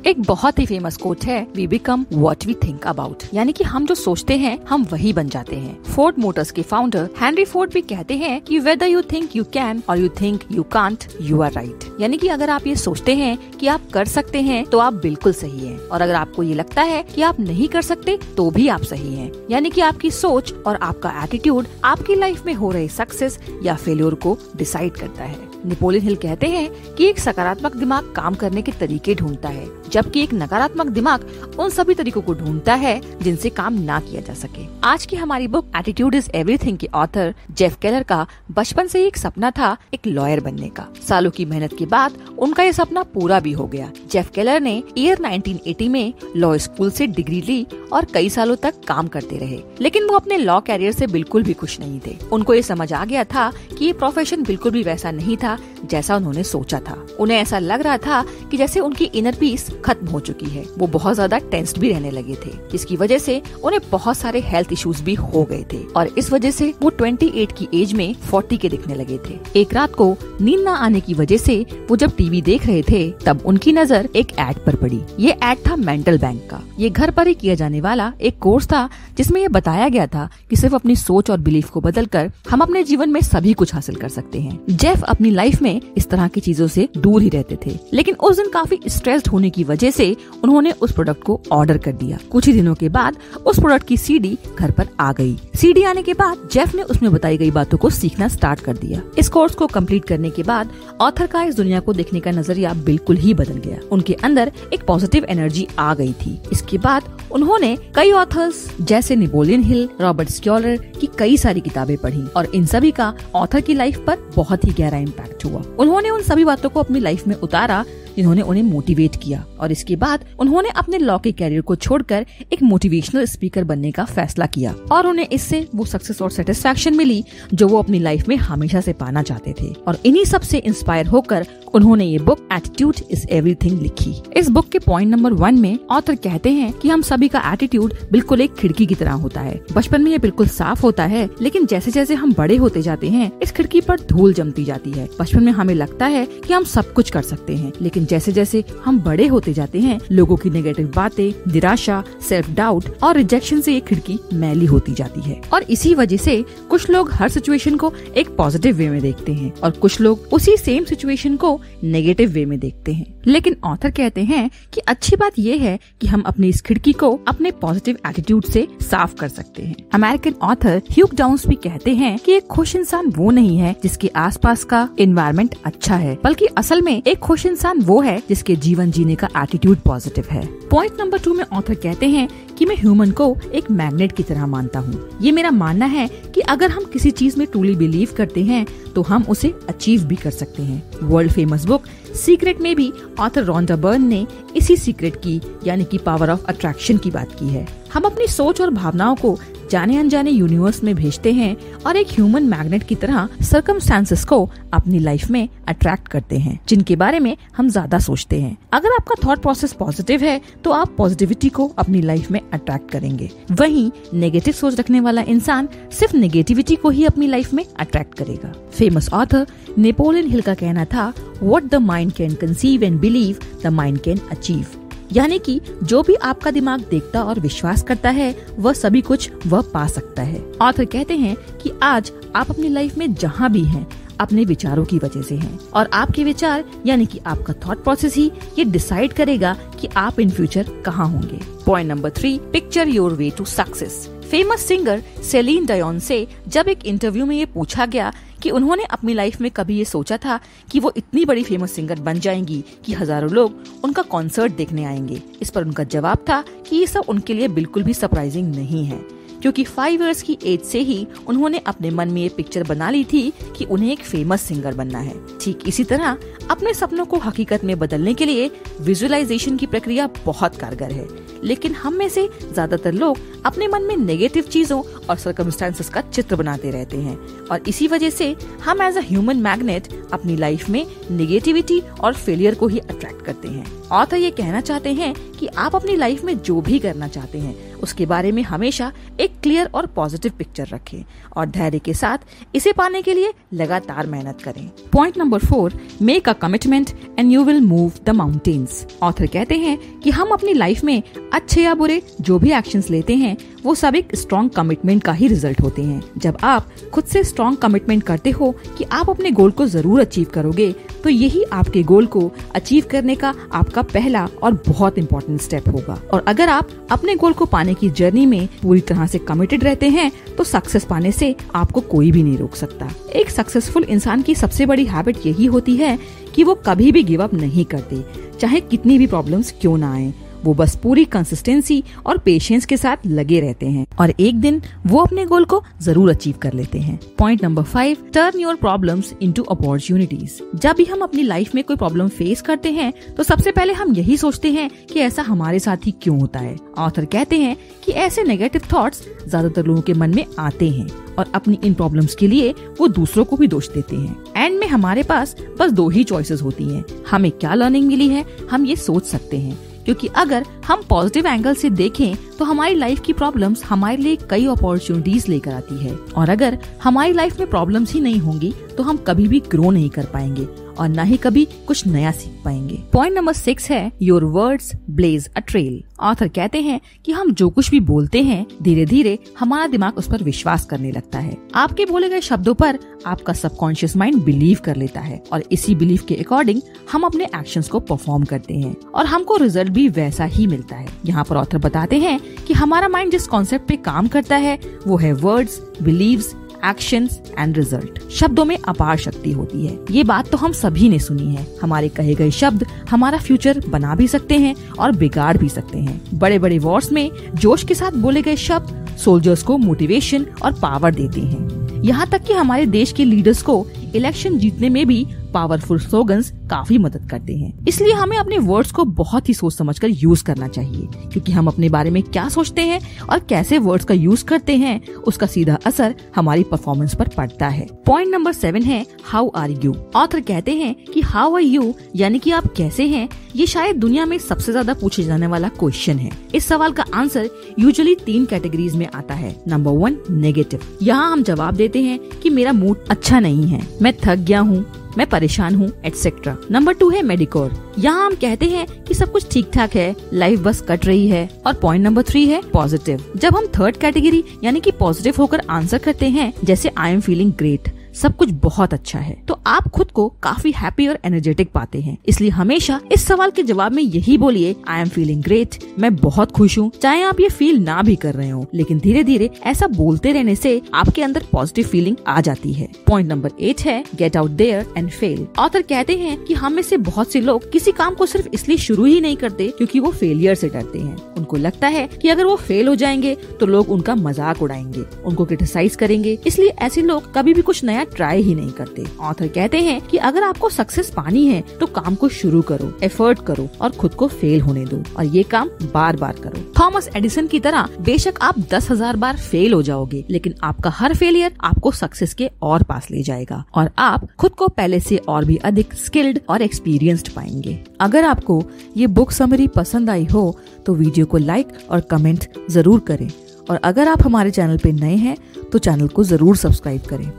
एक बहुत ही फेमस कोट है, we become what we think about, यानी कि हम जो सोचते हैं हम वही बन जाते हैं। फोर्ड मोटर्स के फाउंडर हेनरी फोर्ड भी कहते हैं कि whether you think you can or you think you can't, you are right. यानी कि अगर आप ये सोचते हैं कि आप कर सकते हैं तो आप बिल्कुल सही हैं, और अगर आपको ये लगता है कि आप नहीं कर सकते तो भी आप सही हैं। यानी कि आपकी सोच और आपका एटीट्यूड आपकी लाइफ में हो रहे सक्सेस या फेल्योर को डिसाइड करता है। नेपोलियन हिल कहते हैं कि एक सकारात्मक दिमाग काम करने के तरीके ढूंढता है, जबकि एक नकारात्मक दिमाग उन सभी तरीकों को ढूंढता है जिनसे काम ना किया जा सके। आज की हमारी बुक एटीट्यूड इज एवरीथिंग के ऑथर जेफ केलर का बचपन से ही एक सपना था एक लॉयर बनने का। सालों की मेहनत के बाद उनका ये सपना पूरा भी हो गया। जेफ केलर ने ईयर 1980 में लॉ स्कूल से डिग्री ली और कई सालों तक काम करते रहे, लेकिन वो अपने लॉ कैरियर से बिल्कुल भी खुश नहीं थे। उनको ये समझ आ गया था कि ये प्रोफेशन बिल्कुल भी वैसा नहीं था जैसा उन्होंने सोचा था। उन्हें ऐसा लग रहा था कि जैसे उनकी इनर पीस खत्म हो चुकी है। वो बहुत ज्यादा टेंस्ड भी रहने लगे थे, जिसकी वजह से उन्हें बहुत सारे हेल्थ इश्यूज भी हो गए थे, और इस वजह से वो 28 की एज में 40 के दिखने लगे थे। एक रात को नींद न आने की वजह से वो जब टीवी देख रहे थे तब उनकी नजर एक एड पर पड़ी। ये एड था मेंटल बैंक का। ये घर पर ही किया जाने वाला एक कोर्स था जिसमें ये बताया गया था कि सिर्फ अपनी सोच और बिलीफ को बदलकर हम अपने जीवन में सभी कुछ हासिल कर सकते हैं। जेफ अपनी लाइफ में इस तरह की चीजों से दूर ही रहते थे, लेकिन उस दिन काफी स्ट्रेस्ड होने की वजह से उन्होंने उस प्रोडक्ट को ऑर्डर कर दिया। कुछ ही दिनों के बाद उस प्रोडक्ट की सीडी घर पर आ गई। सीडी आने के बाद जेफ ने उसमें बताई गई बातों को सीखना स्टार्ट कर दिया। इस कोर्स को कंप्लीट करने के बाद ऑथर का इस दुनिया को देखने का नजरिया बिल्कुल ही बदल गया। उनके अंदर एक पॉजिटिव एनर्जी आ गई थी। इसके बाद उन्होंने कई ऑथर्स जैसे नेपोलियन हिल, रॉबर्ट स्क्योलर की कई सारी किताबें पढ़ी, और इन सभी का ऑथर की लाइफ पर बहुत ही गहरा इम्पैक्ट हुआ। उन्होंने उन सभी बातों को अपनी लाइफ में उतारा जिन्होंने उन्हें मोटिवेट किया, और इसके बाद उन्होंने अपने लॉ के कैरियर को छोड़कर एक मोटिवेशनल स्पीकर बनने का फैसला किया, और उन्हें इससे वो सक्सेस और सेटिस्फैक्शन मिली जो वो अपनी लाइफ में हमेशा से पाना चाहते थे। और इन्हीं सब से इंस्पायर होकर उन्होंने ये बुक एटीट्यूड इज एवरीथिंग लिखी। इस बुक के पॉइंट नंबर 1 में ऑथर कहते हैं कि हम सभी का एटीट्यूड बिल्कुल एक खिड़की की तरह होता है। बचपन में ये बिल्कुल साफ होता है, लेकिन जैसे जैसे हम बड़े होते जाते हैं इस खिड़की पर धूल जमती जाती है। बचपन में हमें लगता है कि हम सब कुछ कर सकते हैं, लेकिन जैसे जैसे हम बड़े होते जाते हैं लोगों की नेगेटिव बातें, निराशा, सेल्फ डाउट और रिजेक्शन से ये खिड़की मैली होती जाती है। और इसी वजह से कुछ लोग हर सिचुएशन को एक पॉजिटिव वे में देखते हैं और कुछ लोग उसी सेम सिचुएशन को नेगेटिव वे में देखते हैं। लेकिन ऑथर कहते हैं कि अच्छी बात ये है कि हम अपनी इस खिड़की को अपने पॉजिटिव एटीट्यूड से साफ कर सकते हैं। अमेरिकन ऑथर ह्यूग डाउन्स भी कहते हैं कि एक खुश इंसान वो नहीं है जिसके आसपास का एनवायरनमेंट अच्छा है, बल्कि असल में एक खुश इंसान वो है जिसके जीवन जीने का एटीट्यूड पॉजिटिव है। पॉइंट नंबर 2 में ऑथर कहते हैं कि मैं ह्यूमन को एक मैग्नेट की तरह मानता हूँ। ये मेरा मानना है कि अगर हम किसी चीज में ट्रूली बिलीव करते हैं तो हम उसे अचीव भी कर सकते हैं। वर्ल्ड फेमस बुक सीक्रेट में भी ऑथर रॉन्डा बर्न ने इसी सीक्रेट की यानी कि पावर ऑफ अट्रैक्शन की बात की है। हम अपनी सोच और भावनाओं को जाने अनजाने यूनिवर्स में भेजते हैं और एक ह्यूमन मैग्नेट की तरह सर्कमस्टेंसेस को अपनी लाइफ में अट्रैक्ट करते हैं जिनके बारे में हम ज्यादा सोचते हैं। अगर आपका थॉट प्रोसेस पॉजिटिव है तो आप पॉजिटिविटी को अपनी लाइफ में अट्रैक्ट करेंगे। वहीं नेगेटिव सोच रखने वाला इंसान सिर्फ नेगेटिविटी को ही अपनी लाइफ में अट्रैक्ट करेगा। फेमस ऑथर नेपोलियन हिल का कहना था, what the mind can conceive and believe the mind can achieve. यानी कि जो भी आपका दिमाग देखता और विश्वास करता है वह सभी कुछ वह पा सकता है। ऑथर कहते हैं कि आज आप अपनी लाइफ में जहाँ भी हैं अपने विचारों की वजह से हैं, और आपके विचार यानी कि आपका थॉट प्रोसेस ही ये डिसाइड करेगा कि आप इन फ्यूचर कहाँ होंगे। Point number 3, picture your way to success. Famous singer Celine Dion से जब एक इंटरव्यू में ये पूछा गया कि उन्होंने अपनी लाइफ में कभी ये सोचा था कि वो इतनी बड़ी फेमस सिंगर बन जाएंगी कि हजारों लोग उनका कॉन्सर्ट देखने आएंगे, इस पर उनका जवाब था कि ये सब उनके लिए बिल्कुल भी सरप्राइजिंग नहीं है, क्योंकि 5 इयर्स की एज से ही उन्होंने अपने मन में ये पिक्चर बना ली थी कि उन्हें एक फेमस सिंगर बनना है। ठीक इसी तरह अपने सपनों को हकीकत में बदलने के लिए विजुअलाइजेशन की प्रक्रिया बहुत कारगर है, लेकिन हम में से ज्यादातर लोग अपने मन में नेगेटिव चीजों और सर्कमस्टेंसेस का चित्र बनाते रहते हैं, और इसी वजह से हम एज अ ह्यूमन मैग्नेट अपनी लाइफ में नेगेटिविटी और फेलियर को ही अट्रैक्ट कनेक्ट करते हैं। ऑथर ये कहना चाहते हैं कि आप अपनी लाइफ में जो भी करना चाहते हैं उसके बारे में हमेशा एक क्लियर और पॉजिटिव पिक्चर रखें और धैर्य के साथ इसे पाने के लिए लगातार मेहनत करें। Point number 4, make a commitment and you will move the mountains. Author कहते हैं कि हम अपनी लाइफ में अच्छे या बुरे जो भी एक्शंस लेते हैं वो सब एक स्ट्रॉन्ग कमिटमेंट का ही रिजल्ट होते हैं। जब आप खुद से स्ट्रॉन्ग कमिटमेंट करते हो कि आप अपने गोल को जरूर अचीव करोगे तो यही आपके गोल को अचीव करने का आपका पहला और बहुत इंपॉर्टेंट स्टेप होगा। और अगर आप अपने गोल को पाने की जर्नी में पूरी तरह से कमिटेड रहते हैं तो सक्सेस पाने से आपको कोई भी नहीं रोक सकता। एक सक्सेसफुल इंसान की सबसे बड़ी हैबिट यही होती है कि वो कभी भी गिव अप नहीं करते, चाहे कितनी भी प्रॉब्लम्स क्यों ना आए। वो बस पूरी कंसिस्टेंसी और पेशेंस के साथ लगे रहते हैं और एक दिन वो अपने गोल को जरूर अचीव कर लेते हैं। Point number 5, turn your problems into opportunities. जब भी हम अपनी लाइफ में कोई प्रॉब्लम फेस करते हैं तो सबसे पहले हम यही सोचते हैं कि ऐसा हमारे साथ ही क्यों होता है। ऑथर कहते हैं कि ऐसे नेगेटिव थॉट्स ज्यादातर लोगों के मन में आते हैं और अपनी इन प्रॉब्लम्स के लिए वो दूसरों को भी दोष देते हैं। एंड में हमारे पास बस 2 ही चॉइसेस होती हैं, हमें क्या लर्निंग मिली है हम ये सोच सकते हैं। क्योंकि अगर हम पॉजिटिव एंगल से देखें तो हमारी लाइफ की प्रॉब्लम्स हमारे लिए कई अपॉर्चुनिटीज लेकर आती है और अगर हमारी लाइफ में प्रॉब्लम्स ही नहीं होंगी तो हम कभी भी ग्रो नहीं कर पाएंगे और न ही कभी कुछ नया सीख पाएंगे। पॉइंट नंबर 6 है your words blaze a trail. Author कहते हैं कि हम जो कुछ भी बोलते हैं धीरे धीरे हमारा दिमाग उस पर विश्वास करने लगता है। आपके बोले गए शब्दों पर आपका सबकॉन्शियस माइंड बिलीव कर लेता है और इसी बिलीव के अकॉर्डिंग हम अपने एक्शंस को परफॉर्म करते हैं और हमको रिजल्ट भी वैसा ही मिलता है। यहाँ पर ऑथर बताते हैं कि हमारा माइंड जिस कॉन्सेप्ट पे काम करता है वो है words, beliefs, actions and result. शब्दों में अपार शक्ति होती है। ये बात तो हम सभी ने सुनी है। हमारे कहे गए शब्द हमारा फ्यूचर बना भी सकते हैं और बिगाड़ भी सकते हैं। बड़े बड़े वॉर्स में जोश के साथ बोले गए शब्द सोल्जर्स को मोटिवेशन और पावर देते हैं। यहाँ तक कि हमारे देश के लीडर्स को इलेक्शन जीतने में भी पावरफुल स्लोगन्स काफी मदद करते हैं। इसलिए हमें अपने वर्ड्स को बहुत ही सोच समझकर यूज करना चाहिए क्योंकि हम अपने बारे में क्या सोचते हैं और कैसे वर्ड्स का यूज करते हैं उसका सीधा असर हमारी परफॉर्मेंस पर पड़ता है। पॉइंट नंबर 7 है हाउ आर यू। ऑथर कहते हैं कि हाउ आर यू यानी कि आप कैसे हैं, ये शायद दुनिया में सबसे ज्यादा पूछे जाने वाला क्वेश्चन है। इस सवाल का आंसर यूजुअली 3 कैटेगरीज में आता है। Number 1 negative. यहाँ हम जवाब देते हैं कि मेरा मूड अच्छा नहीं है, मैं थक गया हूँ, मैं परेशान हूँ, एटसेट्रा। नंबर 2 है मेडिकोर। यहाँ हम कहते हैं कि सब कुछ ठीक ठाक है, लाइफ बस कट रही है। और पॉइंट नंबर 3 है पॉजिटिव। जब हम थर्ड कैटेगरी यानी कि पॉजिटिव होकर आंसर करते हैं जैसे आई एम फीलिंग ग्रेट, सब कुछ बहुत अच्छा है, तो आप खुद को काफी हैप्पी और एनर्जेटिक पाते हैं। इसलिए हमेशा इस सवाल के जवाब में यही बोलिए आई एम फीलिंग ग्रेट, मैं बहुत खुश हूँ। चाहे आप ये फील ना भी कर रहे हो लेकिन धीरे धीरे ऐसा बोलते रहने से आपके अंदर पॉजिटिव फीलिंग आ जाती है। पॉइंट नंबर 8 है get out there and fail. Author कहते हैं कि हम में से बहुत से लोग किसी काम को सिर्फ इसलिए शुरू ही नहीं करते क्योंकि वो फेलियर से डरते हैं। उनको लगता है कि अगर वो फेल हो जाएंगे तो लोग उनका मजाक उड़ाएंगे, उनको क्रिटिसाइज करेंगे, इसलिए ऐसे लोग कभी भी कुछ नया ट्राई ही नहीं करते। ऑथर कहते हैं कि अगर आपको सक्सेस पानी है तो काम को शुरू करो, एफर्ट करो और खुद को फेल होने दो और ये काम बार बार करो। थॉमस एडिसन की तरह बेशक आप 10,000 बार फेल हो जाओगे लेकिन आपका हर फेलियर आपको सक्सेस के और पास ले जाएगा और आप खुद को पहले से और भी अधिक स्किल्ड और एक्सपीरियंस्ड पाएंगे। अगर आपको ये बुक समरी पसंद आई हो तो वीडियो को लाइक और कमेंट जरूर करें और अगर आप हमारे चैनल पे नए हैं तो चैनल को जरूर सब्सक्राइब करें।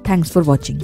Thanks for watching.